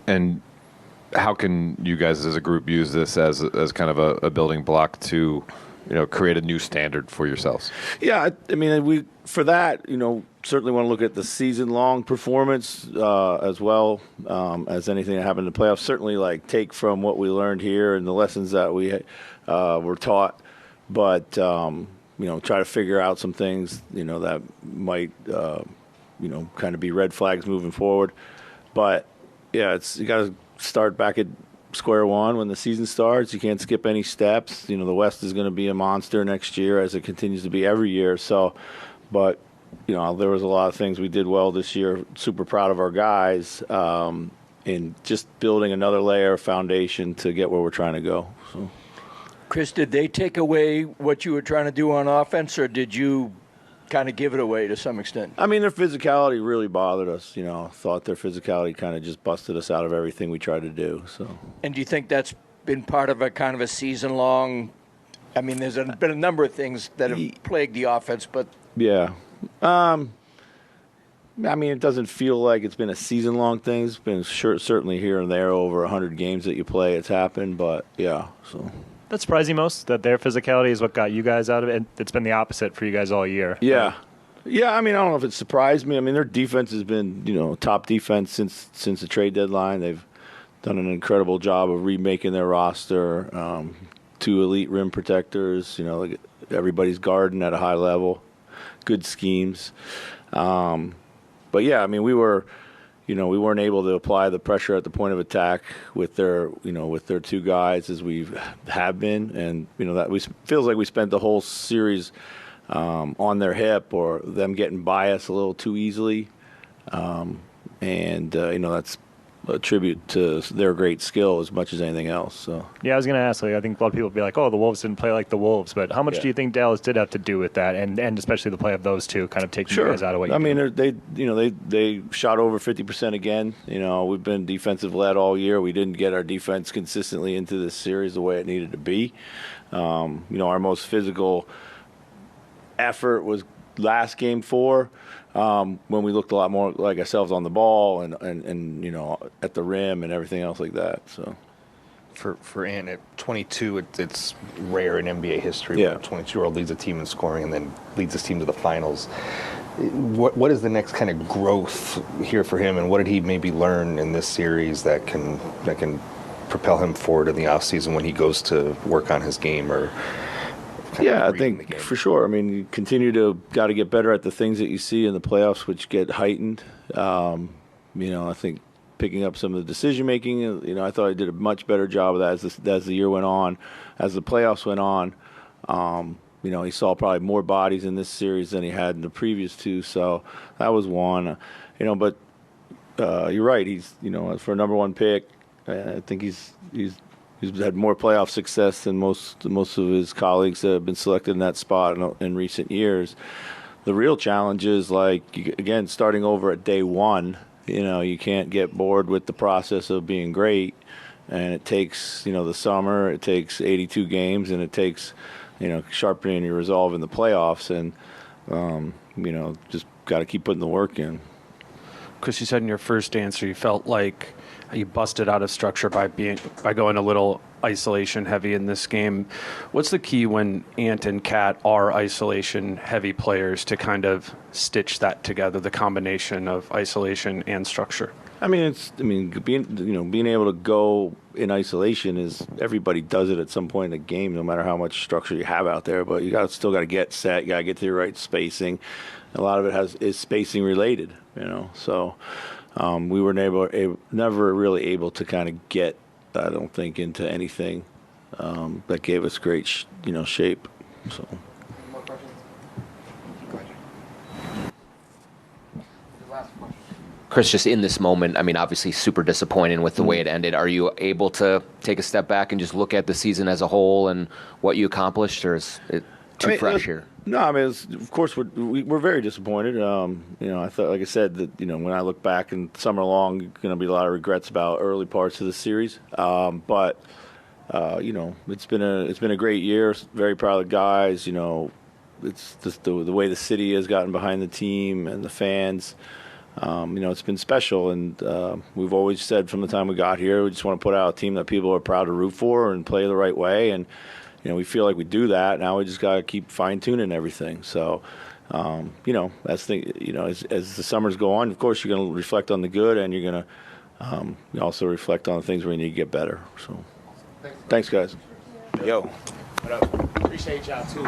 And how can you guys as a group use this as kind of a building block to, create a new standard for yourselves? Yeah, I mean, we for that, certainly want to look at the season-long performance as well as anything that happened in the playoffs. Certainly, take from what we learned here and the lessons that we were taught, but try to figure out some things that might kind of be red flags moving forward. But yeah, you got to start back at square one when the season starts. You can't skip any steps. The West is going to be a monster next year, as it continues to be every year. So, but there was a lot of things we did well this year. Super proud of our guys in just building another layer of foundation to get where we're trying to go. So. Chris, did they take away what you were trying to do on offense, or did you kind of give it away to some extent? I mean, their physicality really bothered us. Thought their physicality kind of just busted us out of everything we tried to do. So. And do you think that's been part of a kind of a season-long? I mean, there's been a number of things that have plagued the offense, but yeah. I mean, it doesn't feel like it's been a season-long thing. It's been certainly here and there over 100 games that you play. It's happened, but yeah. So. That surprised you most, that their physicality is what got you guys out of it? It's been the opposite for you guys all year. Yeah. Yeah, I mean, I don't know if it surprised me. I mean, their defense has been, top defense since the trade deadline. They've done an incredible job of remaking their roster. 2 elite rim protectors, everybody's guarding at a high level. Good schemes. But, yeah, I mean, we weren't able to apply the pressure at the point of attack with their 2 guys as we have been, and that feels like we spent the whole series on their hip or them getting by us a little too easily, and that's a tribute to their great skill as much as anything else. So yeah, I was going to ask. I think a lot of people would be like, "Oh, the Wolves didn't play like the Wolves," but how much do you think Dallas did have to do with that, and especially the play of those 2 kind of taking you guys out of what? They shot over 50% again. We've been defensive led all year. We didn't get our defense consistently into this series the way it needed to be. Our most physical effort was last game 4. When we looked a lot more like ourselves on the ball and at the rim and everything else like that. So, for Ant at 22, it's rare in NBA history. Yeah, a 22-year-old leads a team in scoring and then leads his team to the finals. What is the next kind of growth here for him, and what did he maybe learn in this series that can propel him forward in the offseason when he goes to work on his game or? Yeah, I think for sure. I mean, you got to get better at the things that you see in the playoffs, which get heightened. I think picking up some of the decision making. I thought I did a much better job of that as the year went on, as the playoffs went on. He saw probably more bodies in this series than he had in the previous 2. So that was one. But you're right. He's for a number 1 pick. I think he's had more playoff success than most of his colleagues that have been selected in that spot in recent years. The real challenge is, again, starting over at day 1. You can't get bored with the process of being great, and it takes the summer, it takes 82 games, and it takes sharpening your resolve in the playoffs, and just got to keep putting the work in. Chris, you said in your first answer you felt like you busted out of structure by going a little isolation heavy in this game. What's the key when Ant and Cat are isolation heavy players to kind of stitch that together, the combination of isolation and structure? Being able to go in isolation is, everybody does it at some point in the game, no matter how much structure you have out there. But you still got to get set. You got to get to the right spacing. A lot of it is spacing related. So. We were never really able to kind of get, I don't think, into anything that gave us great, shape. So. More questions? Go ahead. The last question. Chris, just in this moment, obviously super disappointing with the way it ended. Are you able to take a step back and just look at the season as a whole and what you accomplished, or is it too fresh here? No, of course we're very disappointed. I thought, like I said, that when I look back and summer long, going to be a lot of regrets about early parts of the series. But it's been a great year. Very proud of the guys. It's just the way the city has gotten behind the team and the fans. It's been special, and we've always said from the time we got here, we just want to put out a team that people are proud to root for and play the right way, and we feel like we do that. Now we just got to keep fine tuning everything. So, as the summers go on, of course you're going to reflect on the good, and you're going to also reflect on the things where you need to get better. So, thanks guys. Yo. What up? Appreciate y'all too.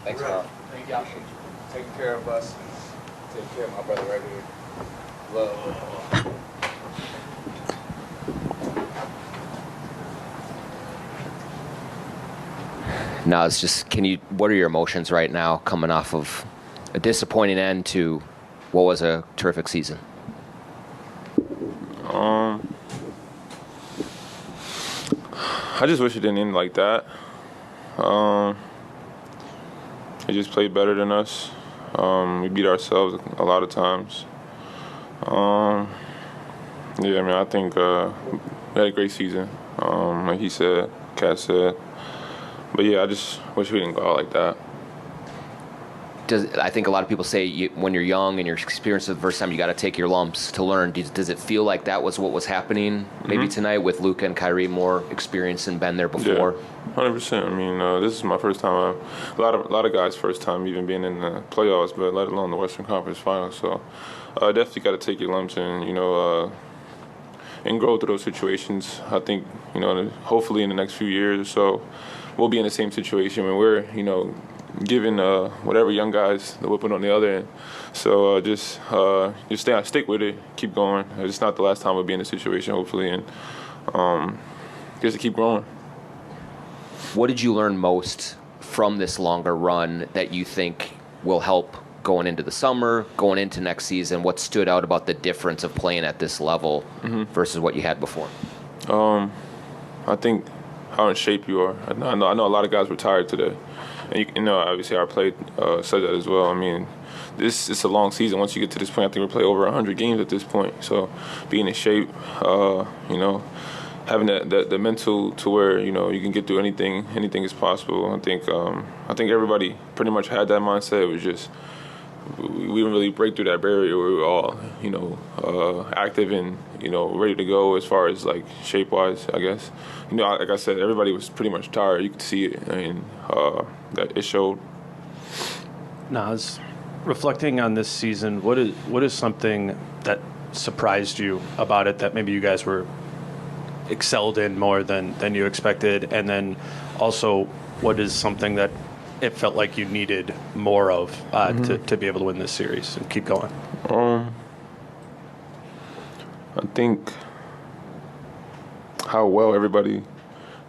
Thanks, Carl. Thank y'all for taking care of us. Taking care of my brother right here. Love. Now it's just, what are your emotions right now coming off of a disappointing end to what was a terrific season? I just wish it didn't end like that. They just played better than us. We beat ourselves a lot of times. I think we had a great season, like he said, Kat said. But I just wish we didn't go out like that. I think a lot of people say when you're young and you're experiencing the first time, you got to take your lumps to learn. Does it feel like that was what was happening maybe tonight with Luka and Kyrie, more experience and been there before? Yeah, 100%. I mean, this is my first time. A lot of guys' first time even being in the playoffs, but let alone the Western Conference Finals. So definitely got to take your lumps and and grow through those situations. I think hopefully in the next few years or so, we'll be in the same situation when we're giving whatever young guys the whipping on the other end. So just stick with it, keep going. It's not the last time we'll be in this situation, hopefully, and just to keep growing. What did you learn most from this longer run that you think will help going into the summer, going into next season? What stood out about the difference of playing at this level versus what you had before? I think how in shape you are. I know a lot of guys were tired today. And obviously our play said that as well. I mean, it's a long season. Once you get to this point, I think we play over 100 games at this point. So being in shape, having the mental to where you can get through anything is possible. I think everybody pretty much had that mindset. It was just we didn't really break through that barrier where we were all active and ready to go as far as like shape wise, I guess. Like I said, everybody was pretty much tired. You could see it. I mean, that it showed. Naz, reflecting on this season, what is something that surprised you about it that maybe you guys were excelled in more than you expected, and then also what is something that it felt like you needed more of to be able to win this series and keep going? I think how well everybody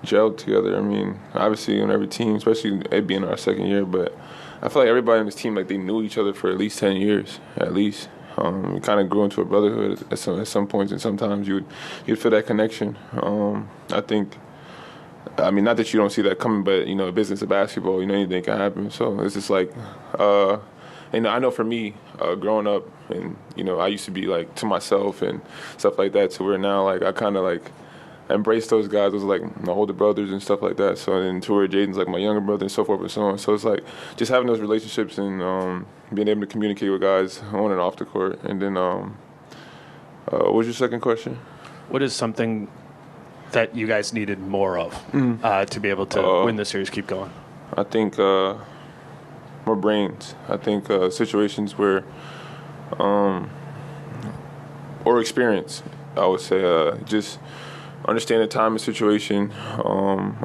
gelled together. I mean, obviously on every team, especially it being our second year, but I feel like everybody on this team, like they knew each other for at least 10 years, at least. We kind of grew into a brotherhood at some points, and sometimes you'd feel that connection. I think, I mean, not that you don't see that coming, but business of basketball, anything can happen. So it's just like, and I know for me, growing up, and I used to be like to myself and stuff like that. To where now, like I kind of like embrace those guys as like my older brothers and stuff like that. So then to where Jaden's like my younger brother and so forth and so on. So it's like just having those relationships and being able to communicate with guys on and off the court. And then, what was your second question? What is something that you guys needed more of to be able to win the series, keep going? I think more brains. I think situations where, or experience, I would say, just understanding time and situation,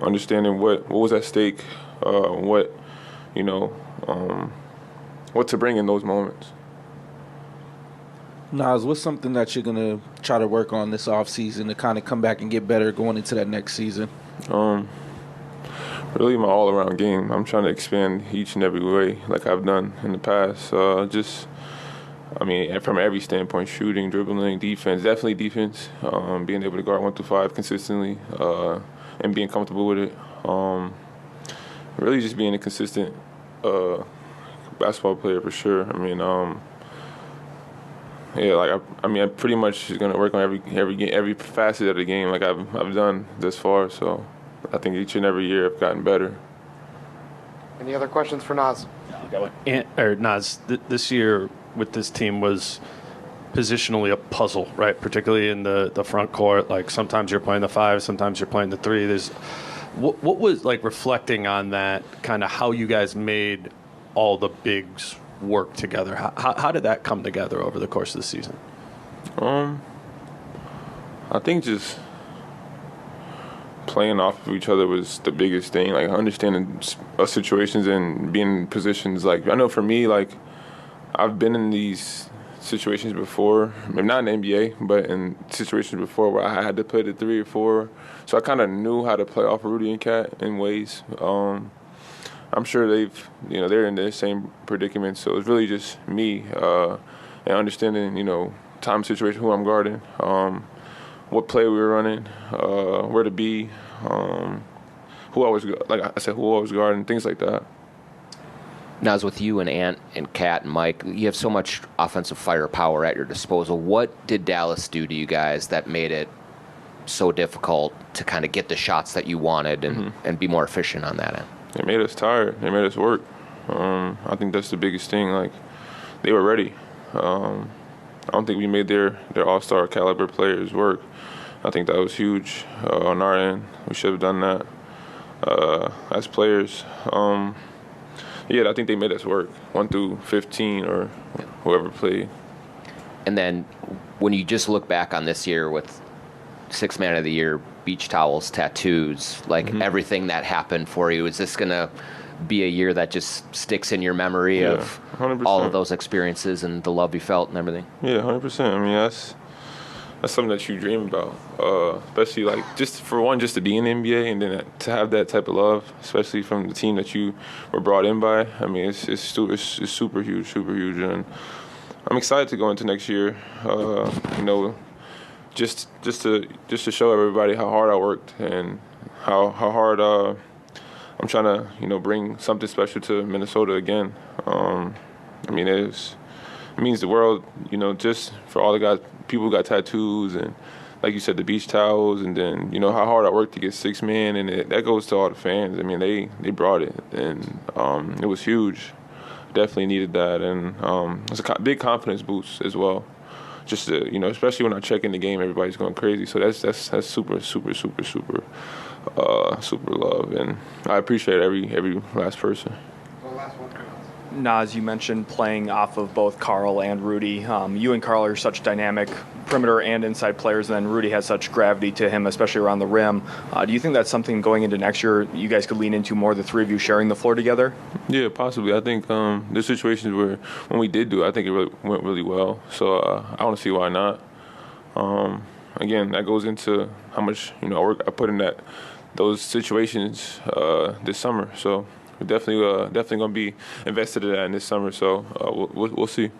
understanding what was at stake, what to bring in those moments. Naz, what's something that you're going to try to work on this offseason to kind of come back and get better going into that next season? Really my all-around game. I'm trying to expand each and every way like I've done in the past. From every standpoint, shooting, dribbling, defense, definitely defense, being able to guard 1 through 5 consistently and being comfortable with it. Really just being a consistent basketball player for sure. I'm pretty much going to work on every facet of the game like I've done this far. So I think each and every year I've gotten better. Any other questions for Naz? Naz, this year with this team was positionally a puzzle, right? Particularly in the front court. Like sometimes you're playing the 5, sometimes you're playing the 3. What was like reflecting on that, kind of how you guys made all the bigs work together? How did that come together over the course of the season? I think just playing off of each other was the biggest thing. Like understanding situations and being in positions. Like I know for me, like I've been in these situations before, maybe not in the NBA, but in situations before where I had to play the 3 or 4. So I kind of knew how to play off of Rudy and Cat in ways. I'm sure they're in the same predicament. So it's really just me and understanding, time situation, who I'm guarding, what play we were running, where to be, who I was guarding, things like that. Now, as with you and Ant and Kat and Mike, you have so much offensive firepower at your disposal. What did Dallas do to you guys that made it so difficult to kind of get the shots that you wanted and be more efficient on that end? They made us tired. They made us work. I think that's the biggest thing. Like, they were ready. I don't think we made their all-star caliber players work. I think that was huge on our end. We should have done that as players. I think they made us work, 1 through 15 or whoever played. And then when you just look back on this year with 6th Man of the Year, beach towels, tattoos, like everything that happened for you, is this going to be a year that just sticks in your memory of 100%. all of those experiences and the love you felt and everything? Yeah, 100%. I mean, that's something that you dream about, especially like just to be in the NBA and then to have that type of love, especially from the team that you were brought in by. I mean, it's super huge, and I'm excited to go into next year. Just to show everybody how hard I worked and how hard I'm trying to bring something special to Minnesota again. I mean, it means the world, just for all the guys, people who got tattoos and, like you said, the beach towels, and then, how hard I worked to get 6 man, and that goes to all the fans. I mean, they brought it, and it was huge. Definitely needed that, and it's a big confidence boost as well. Just to, especially when I check in the game, everybody's going crazy. So that's super love, and I appreciate every last person. Naz, you mentioned playing off of both Carl and Rudy. You and Carl are such dynamic perimeter and inside players, and then Rudy has such gravity to him, especially around the rim. Do you think that's something going into next year you guys could lean into more, the 3 of you sharing the floor together? Yeah, possibly. I think there's situations where when we did do it, I think it went really well. So I don't see why not. Again, that goes into how much work I put in those situations this summer. So we're definitely going to be invested in that in this summer. So we'll see.